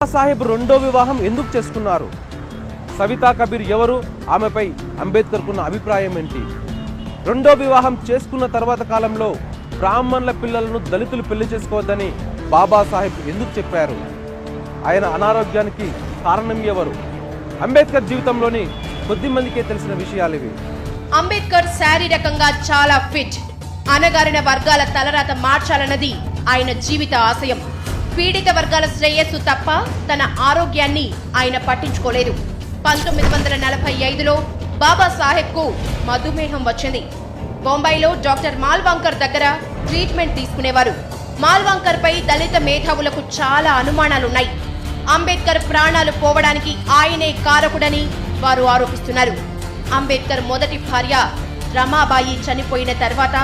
సాహెబ్ రెండో వివాహం ఎందుకు చేసుకున్నారు? సవితా కబీర్ ఎవరు? ఆమెపై అంబేద్కర్కున్న అభిప్రాయం ఏంటి? రెండో వివాహం చేసుకున్న తర్వాత కాలంలో బ్రాహ్మణుల పిల్లలను దళితులు పెళ్లి చేసుకోవద్దని బాబాసాహెబ్ ఎందుకు చెప్పారు? ఆయన అనారోగ్యానికి కారణం ఎవరు? అంబేద్కర్ జీవితంలోని కొద్ది మందికే తెలిసిన విషయాలు ఇవి. అంబేద్కర్ శారీరకంగా చాలా ఫిట్. అణగారిన వర్గాల తలరాత మార్చాలన్నది ఆయన జీవిత ఆశయం. పీడిత వర్గాల శ్రేయస్సు తప్ప తన ఆరోగ్యాన్ని ఆయన పట్టించుకోలేదు. 1945లో బాబాసాహెబ్కు మధుమేహం వచ్చింది. బొంబాయిలో డాక్టర్ మాల్వాంకర్ దగ్గర ట్రీట్మెంట్ తీసుకునేవారు. మాల్వాంకర్ పై దళిత మేధావులకు చాలా అనుమానాలున్నాయి. అంబేద్కర్ ప్రాణాలు పోవడానికి ఆయనే కారకుడని వారు ఆరోపిస్తున్నారు. అంబేద్కర్ మొదటి భార్య రమాబాయి చనిపోయిన తర్వాత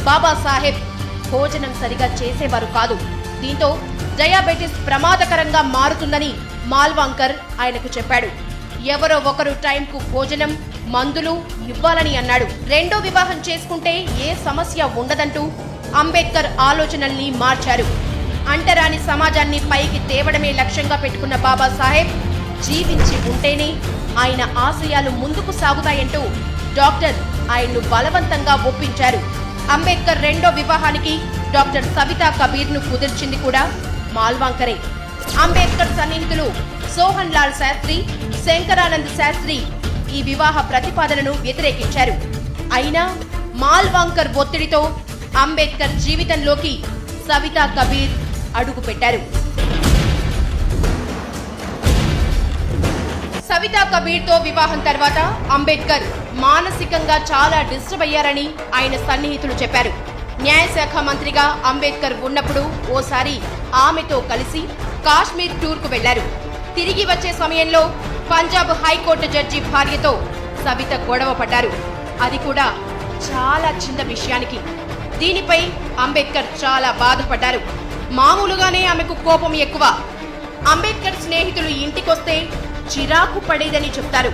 బాబాసాహెబ్ భోజనం సరిగా చేసేవారు కాదు. దీంతో డయాబెటిస్ ప్రమాదకరంగా మారుతుందని మాల్వాంకర్ ఆయనకు చెప్పాడు. ఎవరో ఒకరు టైంకు భోజనం, మందులు ఇవ్వాలని అన్నాడు. రెండో వివాహం చేసుకుంటే ఏ సమస్య ఉండదంటూ అంబేద్కర్ ఆలోచనల్ని మార్చారు. అంటరాని సమాజాన్ని పైకి తేవడమే లక్ష్యంగా పెట్టుకున్న బాబాసాహెబ్ జీవించి ఉంటేనే ఆయన ఆశయాలు ముందుకు సాగుతాయంటూ డాక్టర్ ఆయన్ను బలవంతంగా ఒప్పించారు. అంబేద్కర్ రెండో వివాహానికి డాక్టర్ సవితా కబీర్ను కుదిర్చింది కూడా మాల్వాంకరే. అంబేద్కర్ సన్నిహితులు సోహన్ లాల్ శాస్త్రి, శంకరానంద్ శాస్త్రి ఈ వివాహ ప్రతిపాదనను వ్యతిరేకించారు. అయినా మాల్వాంకర్ ఒత్తిడితో అంబేద్కర్ జీవితంలోకి సవితా కబీర్ అడుగుపెట్టారు. సవితా కబీర్తో వివాహం తర్వాత అంబేద్కర్ మానసికంగా చాలా డిస్టర్బ్ అయ్యారని ఆయన సన్నిహితులు చెప్పారు. న్యాయశాఖ మంత్రిగా అంబేద్కర్ ఉన్నప్పుడు ఓసారి ఆమెతో కలిసి కాశ్మీర్ టూర్కు వెళ్లారు. తిరిగి వచ్చే సమయంలో పంజాబ్ హైకోర్టు జడ్జి భార్యతో సవిత గొడవ పడ్డారు. అది కూడా చాలా చిన్న విషయానికి. దీనిపై అంబేద్కర్ చాలా బాధపడ్డారు. మామూలుగానే ఆమెకు కోపం ఎక్కువ. అంబేద్కర్ స్నేహితులు ఇంటికొస్తే చిరాకు పడేదని చెప్తారు.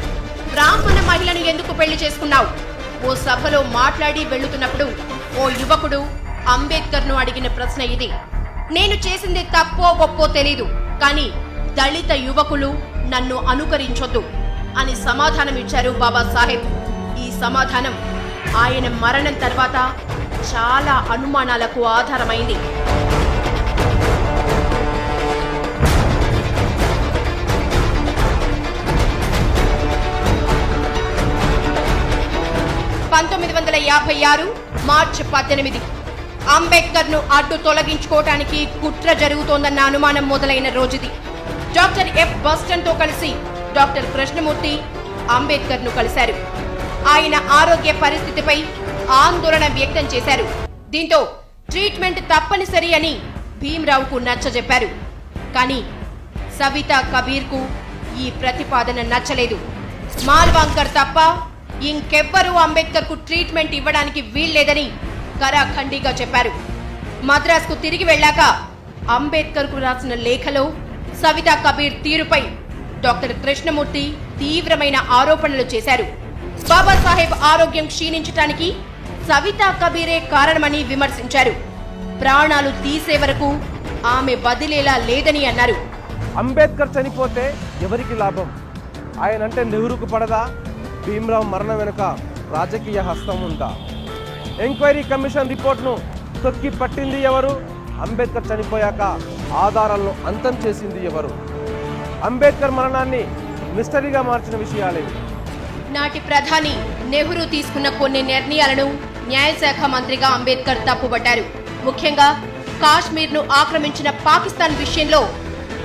బ్రాహ్మణ మహిళను ఎందుకు పెళ్లి చేసుకున్నావు? ఓ సభలో మాట్లాడి వెళ్లుతున్నప్పుడు ఓ యువకుడు అంబేద్కర్ను అడిగిన ప్రశ్న ఇది. నేను చేసింది తప్పో గొప్పో తెలీదు, కానీ దళిత యువకులు నన్ను అనుకరించొద్దు అని సమాధానం ఇచ్చారు బాబాసాహెబ్. ఈ సమాధానం ఆయన మరణం తర్వాత చాలా అనుమానాలకు ఆధారమైంది. మార్చి 18 అంబేద్కర్ ను అడ్డు తొలగించుకోవటానికి కుట్ర జరుగుతోందన్న అనుమానం మొదలైన రోజుది. డాక్టర్ ఎఫ్ బస్టన్ తో కలిసి డాక్టర్ కృష్ణమూర్తి అంబేద్కర్ ను కలిశారు. ఆయన ఆరోగ్య పరిస్థితిపై ఆందోళన వ్యక్తం చేశారు. దీంతో ట్రీట్మెంట్ తప్పనిసరి అని భీమ్రావుకు నచ్చజెప్పారు. కానీ సవితా కబీర్ కు ఈ ప్రతిపాదన నచ్చలేదు. మాల్వాంకర్ తప్ప ఇంకెవ్వరూ అంబేద్కర్ కు ట్రీట్మెంట్ ఇవ్వడానికి వీల్లేదని కరాఖండిగా చెప్పారు. మద్రాసుకు తిరిగి వెళ్లాక అంబేద్కర్ కు రాసిన లేఖలో సవితా కబీర్ తీరుపై డాక్టర్ కృష్ణమూర్తి తీవ్రమైన ఆరోపణలు చేశారు. బాబాసాహెబ్ ఆరోగ్యం క్షీణించటానికి సవితా కబీరే కారణమని విమర్శించారు. ప్రాణాలు తీసే వరకు ఆమె వదిలేలా లేదని అన్నారు. అంబేద్కర్ చనిపోతే ఎవరికి లాభం? ఆయనంటే నెహ్రూకు పడదా? భీమ్రావ్ మరణం వెనుక రాజకీయ హస్తం ఉందా? ఎంక్వైరీ కమిషన్ రిపోర్ట్ను తొక్కి పట్టింది ఎవరు? అంబేద్కర్ చనిపోయాక ఆధారాలను అంతం చేసింది ఎవరు? అంబేద్కర్ మరణాన్ని మిస్టరీగా మార్చిన విషయాలేవి. నాటి ప్రధాని నెహ్రూ తీసుకున్న కొన్ని నిర్ణయాలను న్యాయశాఖ మంత్రిగా అంబేద్కర్ తప్పుబట్టారు. ముఖ్యంగా కాశ్మీర్ ను ఆక్రమించిన పాకిస్తాన్ విషయంలో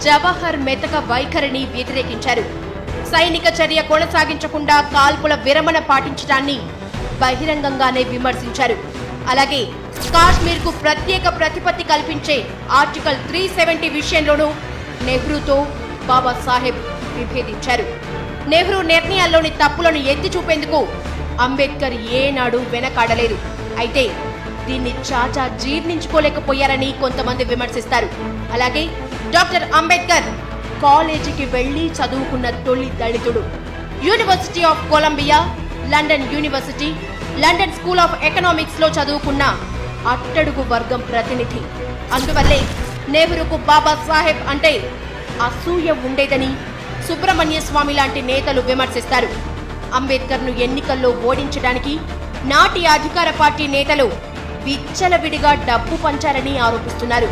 జవహర్ మెతక వైఖరిని వ్యతిరేకించారు. సైనిక చర్య కొనసాగించకుండా కాల్పుల విరమణ పాటించడాన్ని బహిరంగంగానే విమర్శించారు. అలాగే కాశ్మీర్ కు ప్రత్యేక ప్రతిపత్తి కల్పించే ఆర్టికల్ 370 విషయంలోనూ నెహ్రూతో బాబాసాహెబ్ విభేదించారు. నెహ్రూ నిర్ణయాల్లోని తప్పులను ఎత్తి చూపేందుకు అంబేద్కర్ ఏనాడు వెనకాడలేదు. అయితే దీన్ని చాచా జీర్ణించుకోలేకపోయారని కొంతమంది విమర్శిస్తారు. అలాగే డాక్టర్ అంబేద్కర్ కాలేజీకి వెళ్లి చదువుకున్న తొలి దళితుడు. University of Columbia, London university, London school of economics లో చదువుకున్న అట్టడుగు వర్గం ప్రతినిధి. అందువల్లే నెహ్రూకు బాబాసాహెబ్ అంటే అసూయ ఉండేదని సుబ్రహ్మణ్య స్వామి లాంటి నేతలు విమర్శిస్తారు. అంబేద్కర్ను ఎన్నికల్లో ఓడించడానికి నాటి అధికార పార్టీ నేతలు విచ్చలవిడిగా డబ్బు పంచారని ఆరోపిస్తున్నారు.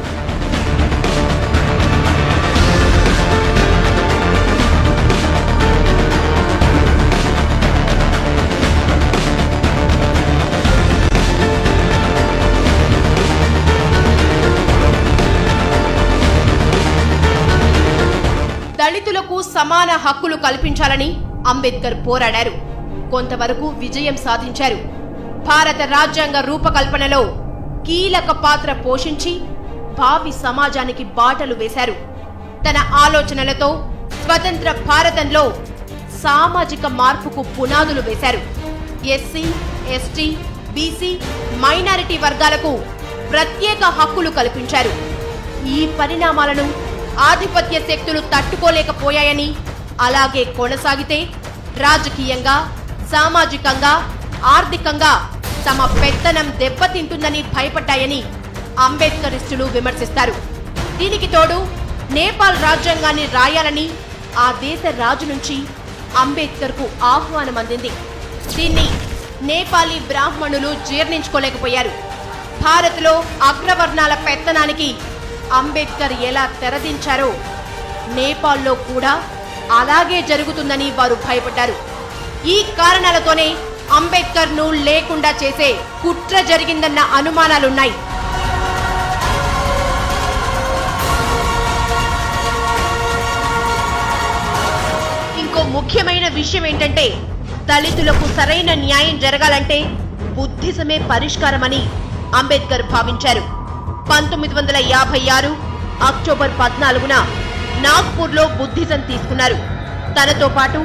దళితులకు సమాన హక్కులు కల్పించాలని అంబేద్కర్ పోరాడారు. కొంతవరకు విజయం సాధించారు. భారత రాజ్యాంగ రూపకల్పనలో కీలక పాత్ర పోషించి భావి సమాజానికి బాటలు వేశారు. తన ఆలోచనలతో స్వతంత్ర భారతంలో సామాజిక మార్పుకు పునాదులు వేశారు. ఎస్సీ, ఎస్టీ, బీసీ, మైనారిటీ వర్గాలకు ప్రత్యేక హక్కులు కల్పించారు. ఈ పరిణామాలను ఆధిపత్య శక్తులు తట్టుకోలేకపోయాయని, అలాగే కొనసాగితే రాజకీయంగా, సామాజికంగా, ఆర్థికంగా తమ పెత్తనం దెబ్బతింటుందని భయపడ్డాయని అంబేద్కరిస్టులు విమర్శిస్తారు. దీనికి తోడు నేపాల్ రాజ్యాంగాన్ని రాయాలని ఆ దేశ రాజు నుంచి అంబేద్కర్కు ఆహ్వానం అందింది. దీన్ని నేపాలీ బ్రాహ్మణులు జీర్ణించుకోలేకపోయారు. భారత్లో అగ్రవర్ణాల పెత్తనానికి అంబేద్కర్ ఎలా తెరదించారో నేపాల్లో కూడా అలాగే జరుగుతుందని వారు భయపడ్డారు. ఈ కారణాలతోనే అంబేద్కర్ను లేకుండా చేసే కుట్ర జరిగిందన్న అనుమానాలున్నాయి. ఇంకో ముఖ్యమైన విషయం ఏంటంటే, దళితులకు సరైన న్యాయం జరగాలంటే బుద్ధిజమే పరిష్కారమని అంబేద్కర్ భావించారు. 1956 అక్టోబర్ 14న నాగ్పూర్లో బుద్ధిజం తీసుకున్నారు. తనతో పాటు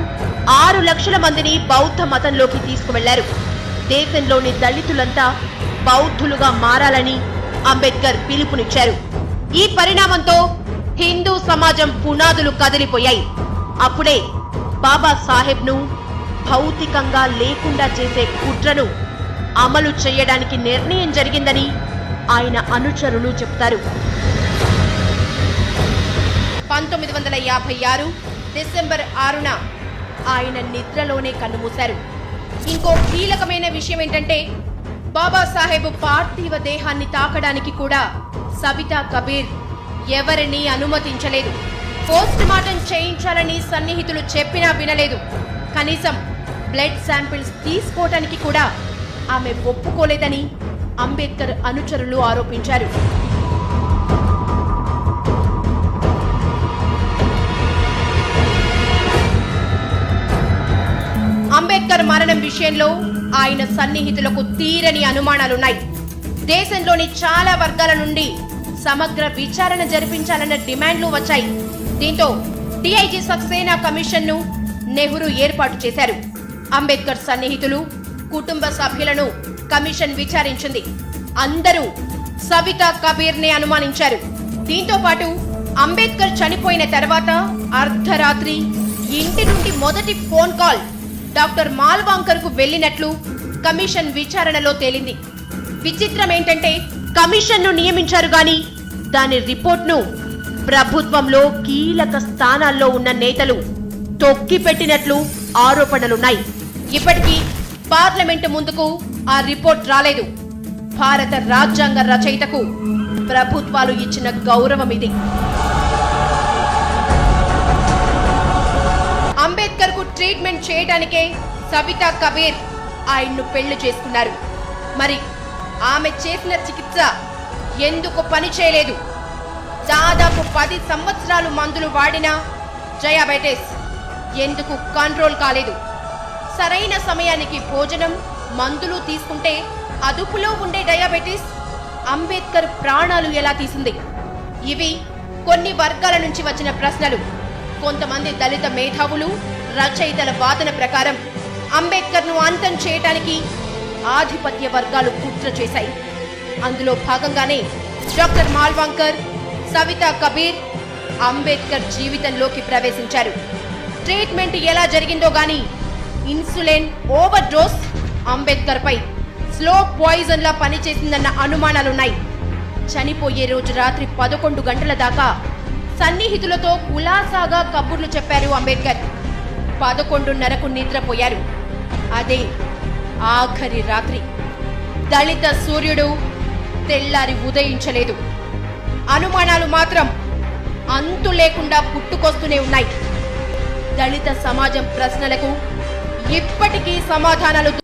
6 లక్షల మందిని బౌద్ధ మతంలోకి తీసుకువెళ్లారు. దేశంలోని దళితులంతా బౌద్ధులుగా మారాలని అంబేద్కర్ పిలుపునిచ్చారు. ఈ పరిణామంతో హిందూ సమాజం పునాదులు కదిలిపోయాయి. అప్పుడే బాబాసాహెబ్ను భౌతికంగా లేకుండా చేసే కుట్రను అమలు చేయడానికి నిర్ణయం జరిగిందని ఆయన అనుచరులు చెప్తారు. 1956 డిసెంబర్ 6న ఆయన నిద్రలోనే కన్నుమూశారు. ఇంకో కీలకమైన విషయం ఏంటంటే, బాబాసాహెబ్ పార్థివ దేహాన్ని తాకడానికి కూడా సవితా కబీర్ ఎవరిని అనుమతించలేదు. పోస్ట్ మార్టం చేయించాలని సన్నిహితులు చెప్పినా వినలేదు. కనీసం బ్లడ్ శాంపిల్స్ తీసుకోవటానికి కూడా ఆమె ఒప్పుకోలేదని అంబేద్కర్ అనుచరులు ఆరోపించారు. అంబేద్కర్ మరణం విషయంలో ఆయన సన్నిహితులకు తీరని అనుమానాలున్నాయి. దేశంలోని చాలా వర్గాల నుండి సమగ్ర విచారణ జరిపించాలన్న డిమాండ్లు వచ్చాయి. దీంతో డిఐజీ సక్సేనా కమిషన్ ను నెహ్రూ ఏర్పాటు చేశారు. అంబేద్కర్ సన్నిహితులు, కుటుంబ సభ్యులను కమిషన్ విచారించింది. అందరూ సవితా కబీర్ నే అనుమానించారు. దీంతో పాటు అంబేద్కర్ చనిపోయిన తర్వాత అర్ధరాత్రి ఇంటి నుండి మొదటి ఫోన్ కాల్ డాక్టర్ మాల్వాంకర్ కు వెళ్లినట్లు కమిషన్ విచారణలో తేలింది. విచిత్రం ఏంటంటే, కమిషన్ ను నియమించారు గాని దాని రిపోర్ట్ను ప్రభుత్వంలో కీలక స్థానాల్లో ఉన్న నేతలు తొక్కిపెట్టినట్లు ఆరోపణలున్నాయి. ఇప్పటికీ పార్లమెంటు ముందుకు ఆ రిపోర్ట్ రాలేదు. భారత రాజ్యాంగ రచయితకు ప్రభుత్వాలు ఇచ్చిన గౌరవం ఇది. అంబేద్కర్ కు ట్రీట్మెంట్ చేయడానికే సవితా కబీర్ ఆయన్ను పెళ్లి చేసుకున్నారు. మరి ఆమె చేసిన చికిత్స ఎందుకు పని చేయలేదు? దాదాపు 10 సంవత్సరాలు మందులు వాడినా డయాబెటిస్ ఎందుకు కంట్రోల్ కాలేదు? సరైన సమయానికి భోజనం, మందులు తీసుకుంటే అదుపులో ఉండే డయాబెటిస్ అంబేద్కర్ ప్రాణాలు ఎలా తీసింది? ఇవి కొన్ని వర్గాల నుంచి వచ్చిన ప్రశ్నలు. కొంతమంది దళిత మేధావులు, రచయితల వాదన ప్రకారం అంబేద్కర్ను అంతం చేయడానికి ఆధిపత్య వర్గాలు కుట్ర చేశాయి. అందులో భాగంగానే డాక్టర్ మాల్వాంకర్, సవితా కబీర్ అంబేద్కర్ జీవితంలోకి ప్రవేశించారు. ట్రీట్మెంట్ ఎలా జరిగిందో గానీ ఇన్సులిన్ ఓవర్ డోస్ అంబేద్కర్ పై స్లో పాయిజన్ లా పనిచేసిందన్న అనుమానాలున్నాయి. చనిపోయే రోజు రాత్రి 11 గంటల దాకా సన్నిహితులతో కులాసాగా కబుర్లు చెప్పారు అంబేద్కర్. 11:30కు నిద్రపోయారు. అదే ఆఖరి రాత్రి. దళిత సూర్యుడు తెల్లారి ఉదయించలేదు. అనుమానాలు మాత్రం అంతు లేకుండా పుట్టుకొస్తూనే ఉన్నాయి. దళిత సమాజం ప్రశ్నలకు ఇప్పటికీ సమాధానాలు